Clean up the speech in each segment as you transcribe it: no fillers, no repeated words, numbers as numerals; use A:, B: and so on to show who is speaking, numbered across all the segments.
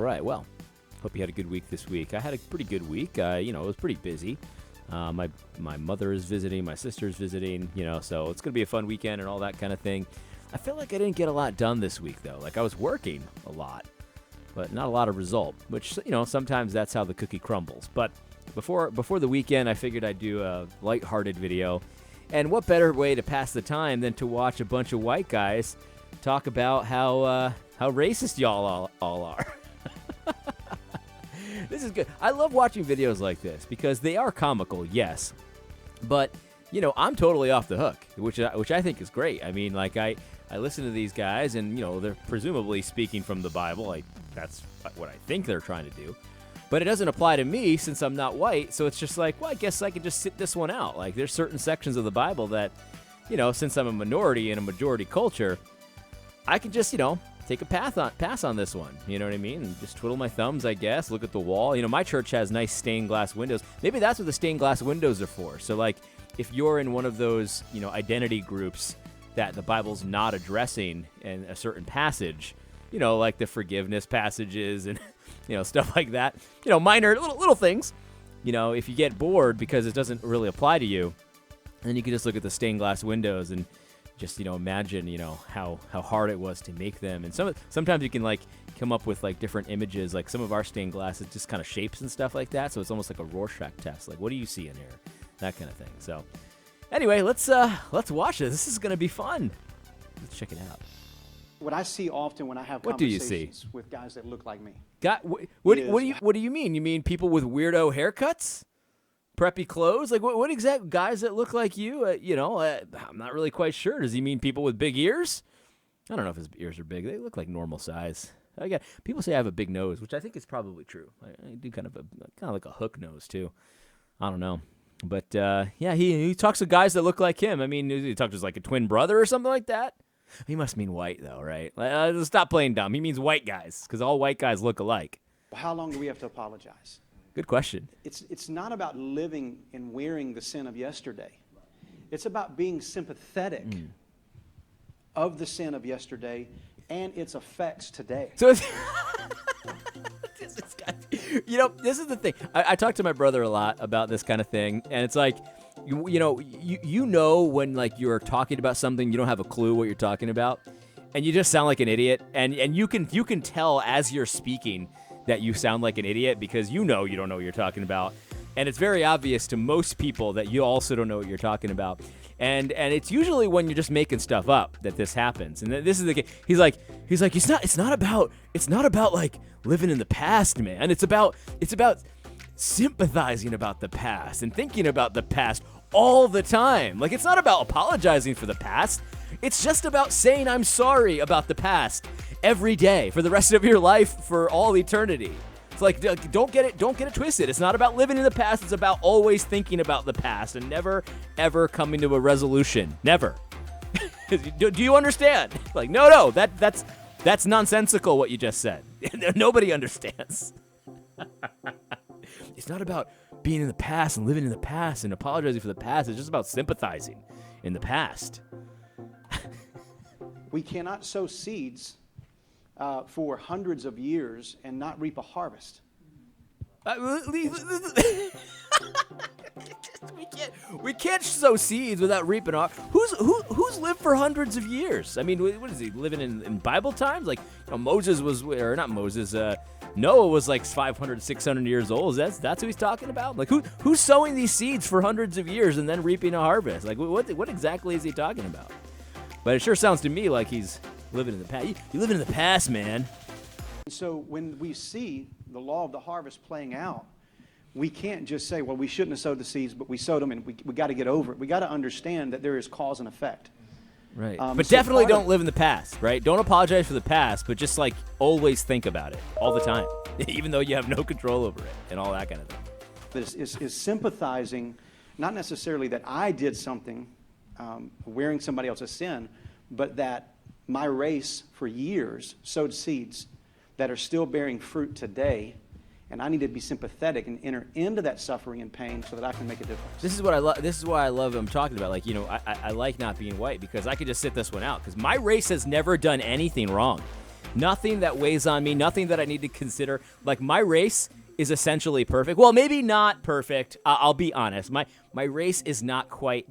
A: right. Well, hope you had a good week this week. I had a pretty good week. It was pretty busy. My mother is visiting, my sister's visiting, so it's going to be a fun weekend and all that kind of thing. I feel like I didn't get a lot done this week, though. Like, I was working a lot, but not a lot of result, which, sometimes that's how the cookie crumbles. But before the weekend, I figured I'd do a lighthearted video. And what better way to pass the time than to watch a bunch of white guys talk about how racist y'all all are. This is good. I love watching videos like this because they are comical, yes. But, I'm totally off the hook, which I think is great. I mean, like, I listen to these guys and, they're presumably speaking from the Bible. That's what I think they're trying to do. But it doesn't apply to me since I'm not white, so it's just like, well, I guess I could just sit this one out. Like, there's certain sections of the Bible that, since I'm a minority in a majority culture, I can just, take a pass on this one. You know what I mean? And just twiddle my thumbs, I guess, look at the wall. My church has nice stained glass windows. Maybe that's what the stained glass windows are for. So, like, if you're in one of those, identity groups that the Bible's not addressing in a certain passage, like the forgiveness passages and, stuff like that, minor little things, if you get bored because it doesn't really apply to you, then you can just look at the stained glass windows and just, imagine, how hard it was to make them. And sometimes you can, like, come up with, like, different images. Like, some of our stained glass, it's just kind of shapes and stuff like that. So it's almost like a Rorschach test. Like, what do you see in here? That kind of thing. So anyway, let's watch this. This is going to be fun. Let's check it out.
B: What I see often when I have
A: What do you
B: conversations
A: see?
B: with guys that look like me.
A: What do you mean? You mean people with weirdo haircuts? Preppy clothes? Like, what exact guys that look like you? I'm not really quite sure. Does he mean people with big ears? I don't know if his ears are big. They look like normal size. People say I have a big nose, which I think is probably true. I do kind of like a hook nose too. I don't know, but he talks to guys that look like him. I mean, he talks to like a twin brother or something like that. He must mean white though, right? Stop playing dumb. He means white guys because all white guys look alike.
B: How long do we have to apologize?
A: Good question.
B: It's not about living and wearing the sin of yesterday. It's about being sympathetic of the sin of yesterday and its effects today.
A: So this is the thing. I talk to my brother a lot about this kind of thing, and it's like, you know when, like, you're talking about something, you don't have a clue what you're talking about, and you just sound like an idiot, and you can tell as you're speaking that you sound like an idiot because you don't know what you're talking about. And it's very obvious to most people that you also don't know what you're talking about. And it's usually when you're just making stuff up that this happens. And this is the case. He's like, it's not about like living in the past, man. It's about sympathizing about the past and thinking about the past all the time. Like, it's not about apologizing for the past. It's just about saying I'm sorry about the past every day for the rest of your life for all eternity. It's like, don't get it twisted. It's not about living in the past. It's about always thinking about the past and never, ever coming to a resolution. Never. Do you understand? Like, no, that's nonsensical what you just said. Nobody understands. It's not about being in the past and living in the past and apologizing for the past. It's just about sympathizing in the past.
B: We cannot sow seeds for hundreds of years and not reap a harvest.
A: We can't sow seeds without reaping off. Who's lived for hundreds of years? I mean, what is he living in Bible times? Like, Moses was, or not Moses. Noah was like 500, 600 years old. That's who he's talking about. Like, who's sowing these seeds for hundreds of years and then reaping a harvest? Like, what exactly is he talking about? But it sure sounds to me like he's living in the past. You living in the past, man.
B: So when we see the law of the harvest playing out, we can't just say, well, we shouldn't have sowed the seeds, but we sowed them, and we got to get over it. We got to understand that there is cause and effect.
A: Right. But definitely don't live in the past, right? Don't apologize for the past, but just, like, always think about it all the time, even though you have no control over it and all that kind of thing.
B: This is sympathizing, not necessarily that I did something wearing somebody else's sin, but that my race for years sowed seeds that are still bearing fruit today, and I need to be sympathetic and enter into that suffering and pain so that I can make a difference.
A: This is what I love. This is why I love him talking about. Like, I like not being white because I could just sit this one out because my race has never done anything wrong. Nothing that weighs on me, nothing that I need to consider. Like, my race is essentially perfect. Well, maybe not perfect. I'll be honest. My race is not quite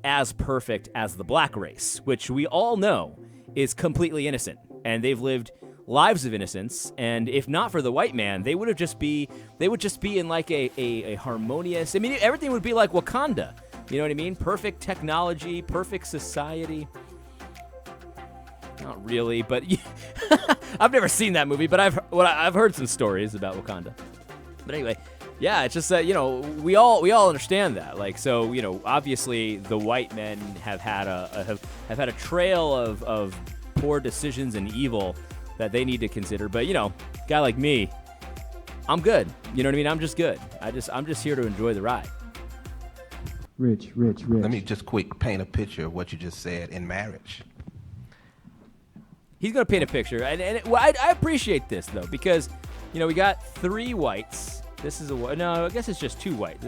A: as perfect as the black race, which we all know is completely innocent. And they've lived lives of innocence. And if not for the white man, they would just be in like a harmonious, I mean, everything would be like Wakanda. You know what I mean? Perfect technology, perfect society. Not really, but I've never seen that movie, but I've heard some stories about Wakanda. But anyway, yeah, it's just that, we all understand that. Like, so, obviously the white men have had a trail of poor decisions and evil that they need to consider. But, guy like me, I'm good. You know what I mean? I'm just good. I'm just here to enjoy the ride.
C: Rich.
D: Let me just quick paint a picture of what you just said in marriage.
A: He's going to paint a picture. I appreciate this, though, because, we got 3 whites. This is no, I guess it's just 2 white.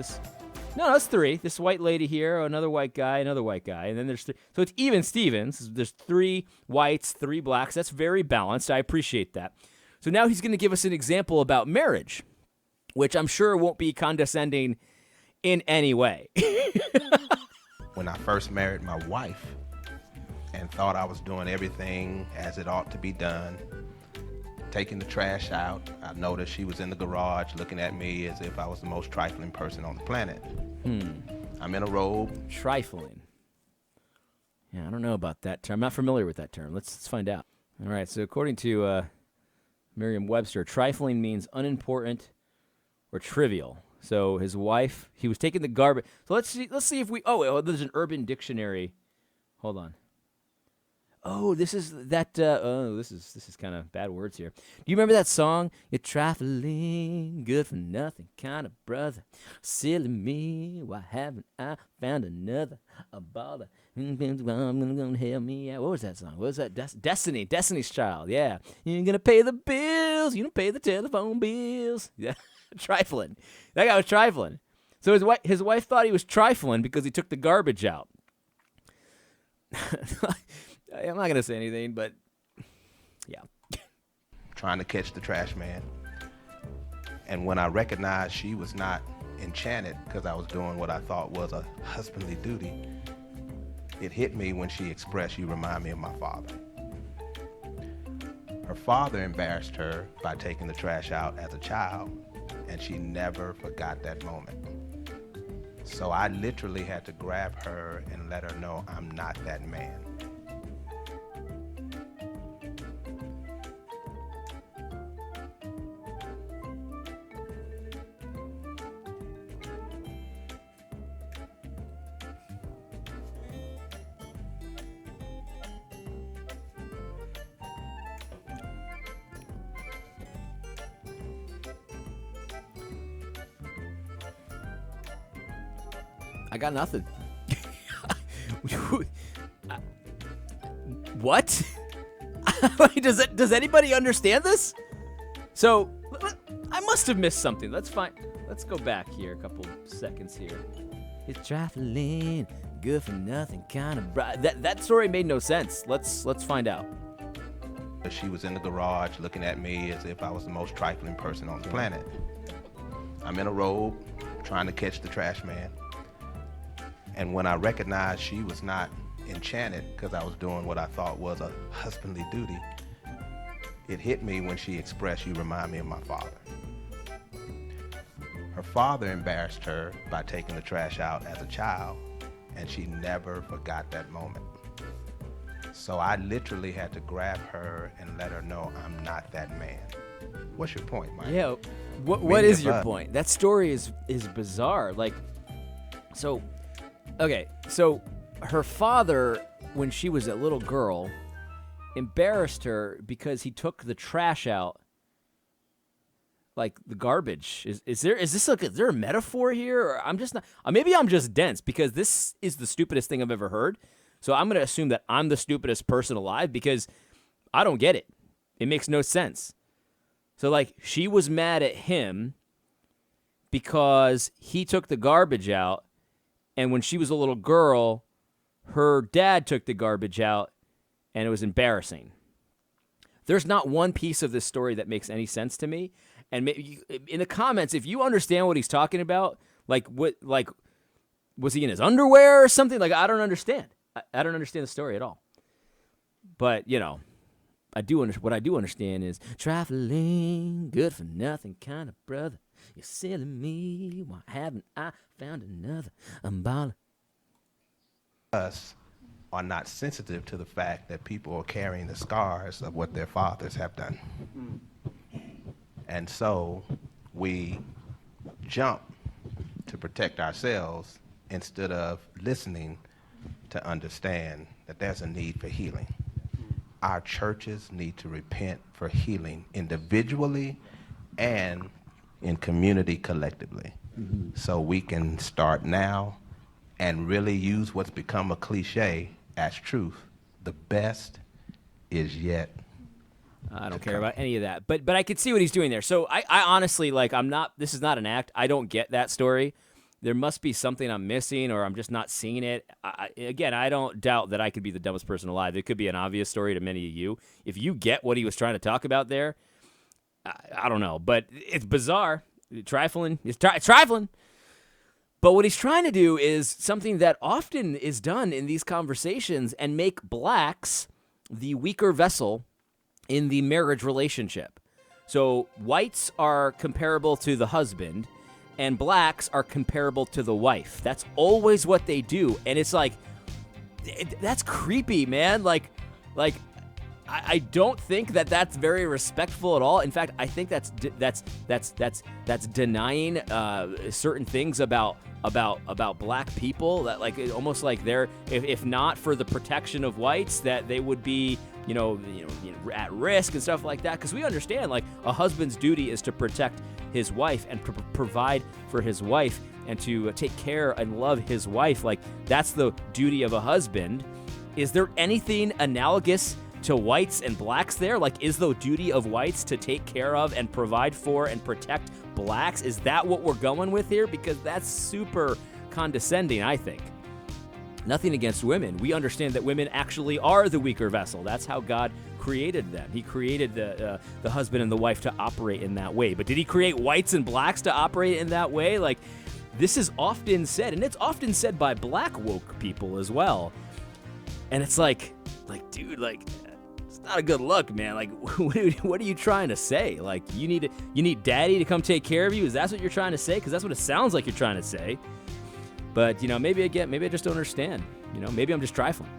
A: No, it's 3. This white lady here, another white guy, and then there's 3. So it's even Stevens. There's 3 whites, 3 blacks. That's very balanced. I appreciate that. So now he's going to give us an example about marriage, which I'm sure won't be condescending in any way.
D: When I first married my wife and thought I was doing everything as it ought to be done, taking the trash out, I noticed she was in the garage looking at me as if I was the most trifling person on the planet. I'm in a robe.
A: Trifling. Yeah, I don't know about that term. I'm not familiar with that term. Let's find out. All right, so according to Merriam-Webster, trifling means unimportant or trivial. So his wife, he was taking the garbage. So let's see if we. Oh, there's an Urban Dictionary. Hold on. Oh, this is that. This is kind of bad words here. Do you remember that song? You're trifling, good for nothing kind of brother. Silly me, why haven't I found another? A baller. I'm gonna help me out. What was that song? What was that? Destiny's Child. Yeah. You're gonna pay the bills. You gonna pay the telephone bills. Yeah. Trifling. That guy was trifling. So his wife thought he was trifling because he took the garbage out. I'm not going to say anything, but yeah.
D: Trying to catch the trash man. And when I recognized she was not enchanted because I was doing what I thought was a husbandly duty, it hit me when she expressed, "You remind me of my father." Her father embarrassed her by taking the trash out as a child, and she never forgot that moment. So I literally had to grab her and let her know I'm not that man.
A: I got nothing. What? Does anybody understand this? So, I must have missed something. Let's go back here a couple seconds here. It's trifling, good for nothing kind of that story made no sense. Let's find out.
D: She was in the garage looking at me as if I was the most trifling person on the planet. I'm in a robe trying to catch the trash man. And when I recognized she was not enchanted because I was doing what I thought was a husbandly duty, it hit me when she expressed, "You remind me of my father." Her father embarrassed her by taking the trash out as a child, and she never forgot that moment. So I literally had to grab her and let her know I'm not that man. What's your point, Mike?
A: Yeah, what is your point? That story is bizarre. Like, so... Okay, so her father, when she was a little girl, embarrassed her because he took the trash out, like the garbage. Is there a metaphor here? Or I'm just not. Maybe I'm just dense because this is the stupidest thing I've ever heard. So I'm gonna assume that I'm the stupidest person alive because I don't get it. It makes no sense. So like she was mad at him because he took the garbage out. And when she was a little girl, her dad took the garbage out, and it was embarrassing. There's not one piece of this story that makes any sense to me. And maybe in the comments, if you understand what he's talking about, like was he in his underwear or something? Like, I don't understand. I don't understand the story at all. But, you know, what I do understand is trifling, good for nothing kind of brother. You're silly me. Why haven't I found another? I'm ballin'.
D: Us are not sensitive to the fact that people are carrying the scars of what their fathers have done. And so we jump to protect ourselves instead of listening to understand that there's a need for healing. Our churches need to repent for healing individually and in community collectively. So we can start now and really use what's become a cliche as truth. The best is yet.
A: I don't care about any of that. But I could see what he's doing there. So I honestly, like, this is not an act. I don't get that story. There must be something I'm missing, or I'm just not seeing it. Again, I don't doubt that I could be the dumbest person alive. It could be an obvious story to many of you. If you get what he was trying to talk about there, I don't know. But it's bizarre. Trifling. It's trifling. But what he's trying to do is something that often is done in these conversations and make blacks the weaker vessel in the marriage relationship. So whites are comparable to the husband, and blacks are comparable to the wife. That's always what they do, and it's like, that's creepy, man. Like I don't think that that's very respectful at all. In fact, I think that's denying certain things about black people, that like almost like they're, if not for the protection of whites, that they would be you know at risk and stuff like that. Because we understand, like, a husband's duty is to protect his wife and provide for his wife and to take care and love his wife. Like, that's the duty of a husband. Is there anything analogous to whites and blacks there? Like, is the duty of whites to take care of and provide for and protect blacks? Is that what we're going with here? Because that's super condescending, I think. Nothing against women. We understand that women actually are the weaker vessel. That's how God created them. He created the husband and the wife to operate in that way. But did he create whites and blacks to operate in that way? Like, this is often said, and it's often said by black woke people as well. And it's like, dude, like, it's not a good look, man. Like, what are you trying to say? Like, you need daddy to come take care of you? Is that what you're trying to say? Because that's what it sounds like you're trying to say. But, maybe I just don't understand. Maybe I'm just trifling.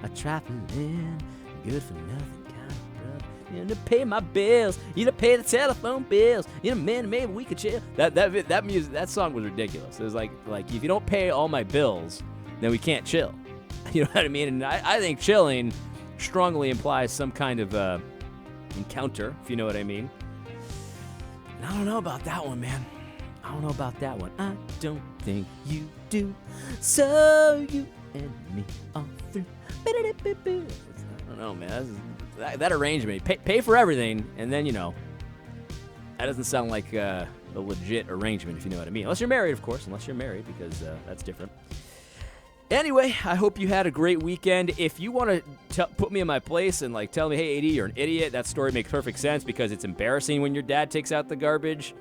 A: A trifling, good for nothing kind of brother. To pay my bills, to pay the telephone bills. Man, maybe we could chill. That music, that song was ridiculous. It was like if you don't pay all my bills, then we can't chill. You know what I mean? And I think chilling strongly implies some kind of encounter, if you know what I mean. And I don't know about that one, man. I don't know about that one. I don't think you do. So you and me all through. I don't know, man. That arrangement. Pay for everything, and then, that doesn't sound like a legit arrangement, if you know what I mean. Unless you're married, of course. Unless you're married, because that's different. Anyway, I hope you had a great weekend. If you want to put me in my place and tell me, hey, AD, you're an idiot, that story makes perfect sense because it's embarrassing when your dad takes out the garbage.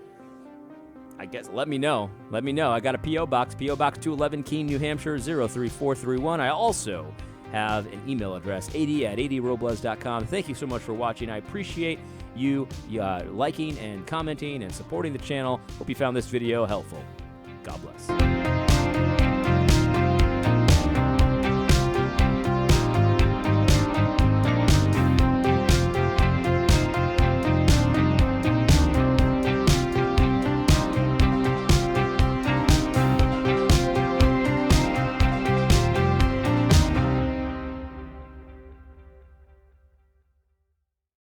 A: I guess let me know. I got a P.O. Box, P.O. Box 211, Keene, New Hampshire, 03431. I also have an email address, ad@adrobles.com. Thank you so much for watching. I appreciate you liking and commenting and supporting the channel. Hope you found this video helpful. God bless.